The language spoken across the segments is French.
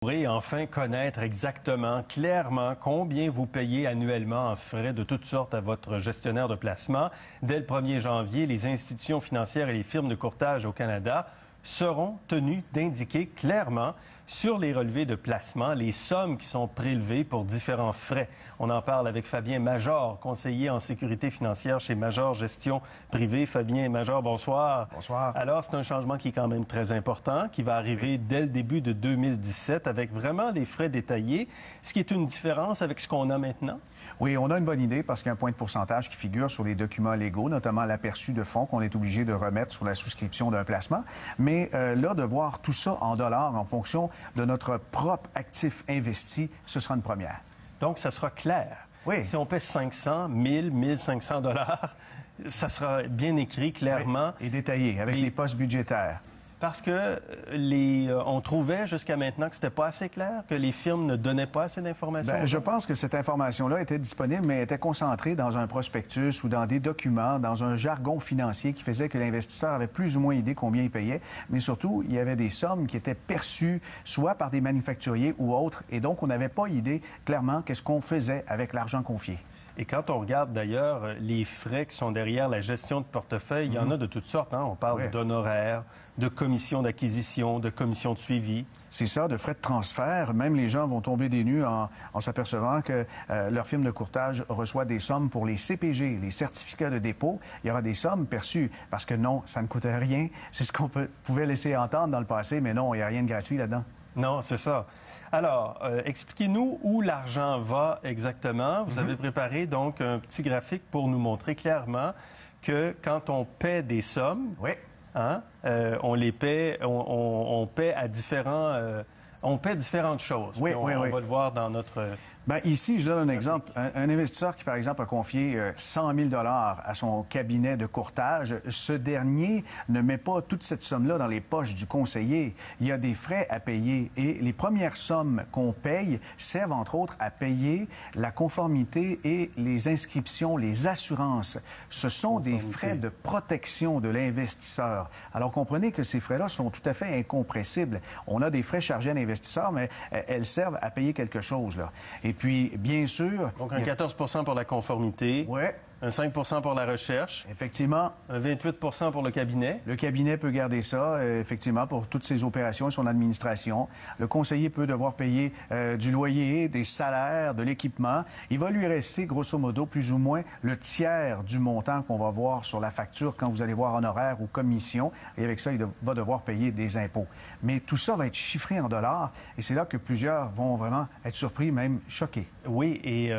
pourrez enfin connaître exactement, clairement, combien vous payez annuellement en frais de toutes sortes à votre gestionnaire de placement. Dès le 1er janvier, les institutions financières et les firmes de courtage au Canada seront tenues d'indiquer clairement sur les relevés de placement les sommes qui sont prélevées pour différents frais. On en parle avec Fabien Major, conseiller en sécurité financière chez Major Gestion Privée. Fabien Major, bonsoir. Bonsoir. Alors, c'est un changement qui est quand même très important, qui va arriver dès le début de 2017 avec vraiment des frais détaillés, ce qui est une différence avec ce qu'on a maintenant. Oui, on a une bonne idée parce qu'il y a un point de pourcentage qui figure sur les documents légaux, notamment l'aperçu de fonds qu'on est obligé de remettre sur la souscription d'un placement. Mais là, de voir tout ça en dollars en fonction de notre propre actif investi, ce sera une première. Donc, ça sera clair. Oui. Si on paie 500, 1000, 1500 dollars, ça sera bien écrit clairement. Oui, et détaillé avec les postes budgétaires. Parce que on trouvait jusqu'à maintenant que c'était pas assez clair, que les firmes ne donnaient pas assez d'informations. Bien, je pense que cette information-là était disponible, mais était concentrée dans un prospectus ou dans des documents, dans un jargon financier qui faisait que l'investisseur avait plus ou moins idée combien il payait. Mais surtout, il y avait des sommes qui étaient perçues soit par des manufacturiers ou autres, et donc on n'avait pas idée clairement qu'est-ce qu'on faisait avec l'argent confié. Et quand on regarde d'ailleurs les frais qui sont derrière la gestion de portefeuille, il y en a de toutes sortes. Hein? On parle d'honoraires, de commissions d'acquisition, de commissions de suivi. C'est ça, de frais de transfert. Même les gens vont tomber des nues en s'apercevant que leur firme de courtage reçoit des sommes pour les CPG, les certificats de dépôt. Il y aura des sommes perçues parce que non, ça ne coûte rien. C'est ce qu'on pouvait laisser entendre dans le passé, mais non, il n'y a rien de gratuit là-dedans. Non, c'est ça. Alors, expliquez-nous où l'argent va exactement. Vous avez préparé donc un petit graphique pour nous montrer clairement que quand on paie des sommes, hein, on les paie, on paie à différents, on paie différentes choses. Oui, on va le voir dans notre. Bien, ici, je donne un exemple. Un investisseur qui, par exemple, a confié 100 000 à son cabinet de courtage, ce dernier ne met pas toute cette somme-là dans les poches du conseiller. Il y a des frais à payer et les premières sommes qu'on paye servent, entre autres, à payer la conformité et les inscriptions, les assurances. Ce sont des frais de protection de l'investisseur. Alors, comprenez que ces frais-là sont tout à fait incompressibles. On a des frais chargés à l'investisseur, mais elles servent à payer quelque chose, là. Et puis, bien sûr... Donc, un 14 pour la conformité. Oui. Un 5 pour la recherche. Effectivement. Un 28 pour le cabinet. Le cabinet peut garder ça, effectivement, pour toutes ses opérations et son administration. Le conseiller peut devoir payer du loyer, des salaires, de l'équipement. Il va lui rester, grosso modo, plus ou moins le tiers du montant qu'on va voir sur la facture quand vous allez voir honoraires ou commission. Et avec ça, il va devoir payer des impôts. Mais tout ça va être chiffré en dollars et c'est là que plusieurs vont vraiment être surpris, même choqués. Oui, et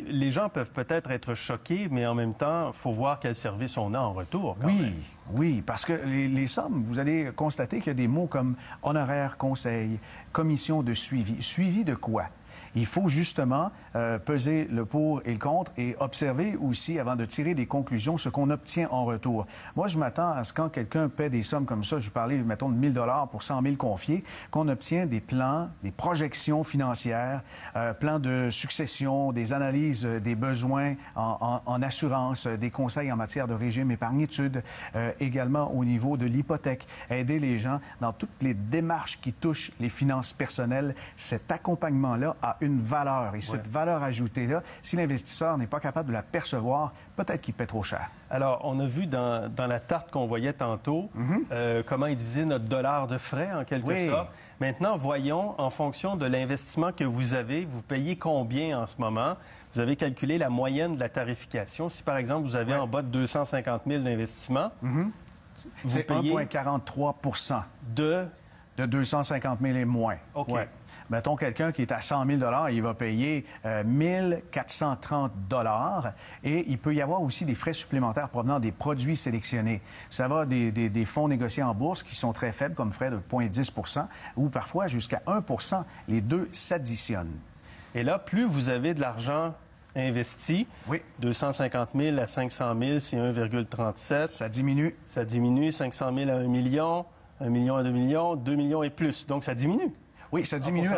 les gens peuvent peut-être être choqués, mais en même temps, il faut voir quel service on a en retour. Quand même. Oui, parce que les sommes, vous allez constater qu'il y a des mots comme honoraires conseil, commission de suivi. Suivi de quoi? Il faut justement peser le pour et le contre et observer aussi, avant de tirer des conclusions, ce qu'on obtient en retour. Moi, je m'attends à ce que quand quelqu'un paie des sommes comme ça, je parlais, mettons, de 1 000 $ pour 100 000 confiés, qu'on obtient des plans, des projections financières, plans de succession, des analyses des besoins en assurance, des conseils en matière de régime épargne-études, également au niveau de l'hypothèque, aider les gens dans toutes les démarches qui touchent les finances personnelles. Cet accompagnement-là a une valeur. Et cette valeur ajoutée-là, si l'investisseur n'est pas capable de la percevoir, peut-être qu'il paie trop cher. Alors, on a vu dans la tarte qu'on voyait tantôt comment est divisé notre dollar de frais, en quelque sorte. Maintenant, voyons, en fonction de l'investissement que vous avez, vous payez combien en ce moment? Vous avez calculé la moyenne de la tarification. Si, par exemple, vous avez en bas de 250 000 d'investissement, vous payez 1,43 de 250 000 et moins. OK. Ouais. Mettons quelqu'un qui est à 100 000 $, il va payer 1 430 $ et il peut y avoir aussi des frais supplémentaires provenant des produits sélectionnés. Ça va des fonds négociés en bourse qui sont très faibles comme frais de 0,10 % ou parfois jusqu'à 1 %. Les deux s'additionnent. Et là, plus vous avez de l'argent investi, 250 000 à 500 000, c'est 1,37. Ça diminue. Ça diminue, 500 000 à 1 million, 1 million à 2 millions, 2 millions et plus. Donc, ça diminue. Oui, ça diminue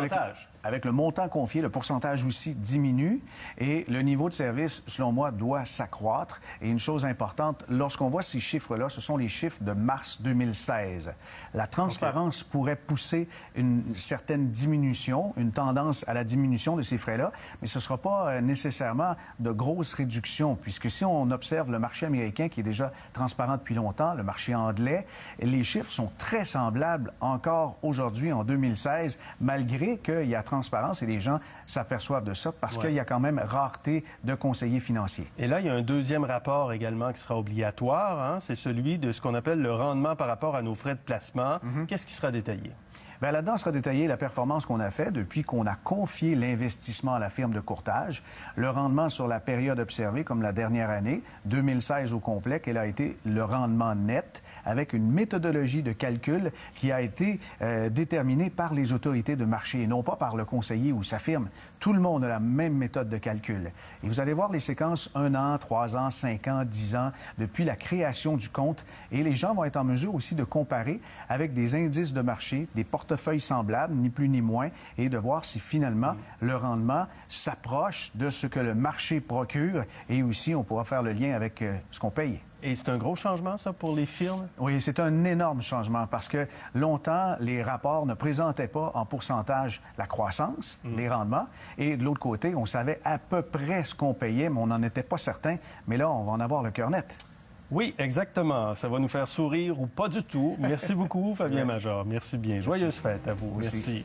avec le montant confié, le pourcentage aussi diminue et le niveau de service, selon moi, doit s'accroître. Et une chose importante, lorsqu'on voit ces chiffres-là, ce sont les chiffres de mars 2016. La transparence pourrait pousser une certaine diminution, une tendance à la diminution de ces frais-là, mais ce ne sera pas nécessairement de grosses réductions, puisque si on observe le marché américain qui est déjà transparent depuis longtemps, le marché anglais, les chiffres sont très semblables encore aujourd'hui, en 2016, malgré qu'il y a transparence et les gens s'aperçoivent de ça, parce qu'il y a quand même rareté de conseillers financiers. Et là, il y a un deuxième rapport également qui sera obligatoire, hein? C'est celui de ce qu'on appelle le rendement par rapport à nos frais de placement. Qu'est-ce qui sera détaillé? Bien, là-dedans sera détaillée la performance qu'on a faite depuis qu'on a confié l'investissement à la firme de courtage, le rendement sur la période observée, comme la dernière année, 2016 au complet, quel a été le rendement net, avec une méthodologie de calcul qui a été déterminée par les autorités de marché et non pas par le conseiller ou sa firme. Tout le monde a la même méthode de calcul. Et vous allez voir les séquences 1 an, 3 ans, 5 ans, 10 ans, depuis la création du compte. Et les gens vont être en mesure aussi de comparer avec des indices de marché, des portefeuilles semblables, ni plus ni moins, et de voir si finalement le rendement s'approche de ce que le marché procure. Et aussi, on pourra faire le lien avec ce qu'on paye. Et c'est un gros changement, ça, pour les firmes? Oui, c'est un énorme changement parce que longtemps, les rapports ne présentaient pas en pourcentage la croissance, les rendements. Et de l'autre côté, on savait à peu près ce qu'on payait, mais on n'en était pas certain. Mais là, on va en avoir le cœur net. Oui, exactement. Ça va nous faire sourire ou pas du tout. Merci beaucoup, Fabien Major. Merci bien. Joyeuse fête à vous. Merci.